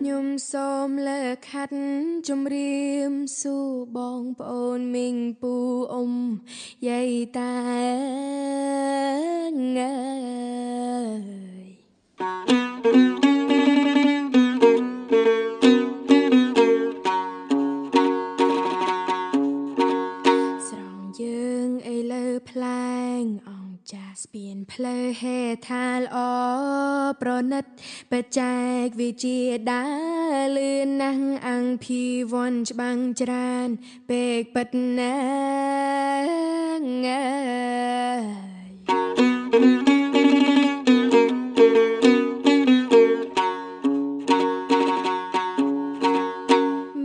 ខ្ញុំសូមលើកខាត់ជំរាមសួរបងប្អូនមីងពូអ៊ំយាយតាអើយស្រង់យើងអីលើផ្លែងអង្គចាស់ស្ពានផ្លូវហេថាល្អប្រណិតបច្ចេកវិទ្យាដើរលឿនណាស់អង្គភីវ័នច្បាំងច្រើនពេកពិតណាស់អើយ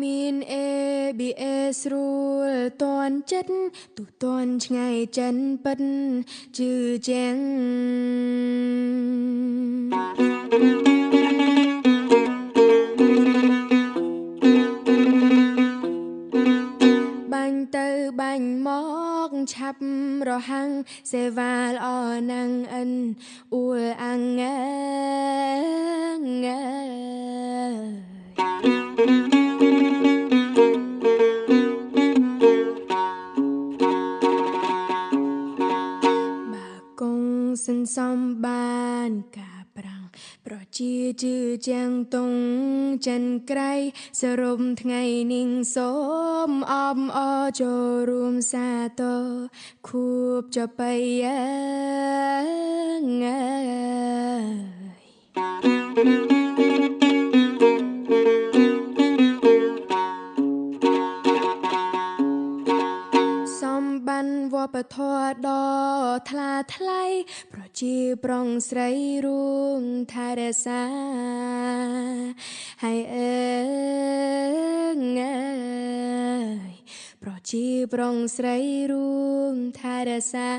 មាន ABS ស្រួលតន់ចិត្តទូតន់ឆ្ងាយចិនពិតជឿជាងបាញ់ទៅបាញ់មកឆាប់រហាំងសេវាល្អណាំងអិនអួលអាំងសន្សំបានការប្រាំងប្រជាជឿជាងតុងចិនក្រៃសរុបថ្ងៃនេះសូមអបអរចូលរួមសាទរខួបចបៃសម្បានវប្បធម៌ដ៏ថ្លាថ្លៃប្រជាប្រុងស្រីរួមថែរក្សាហើយប្រជាប្រុងស្រីរួមថែរក្សា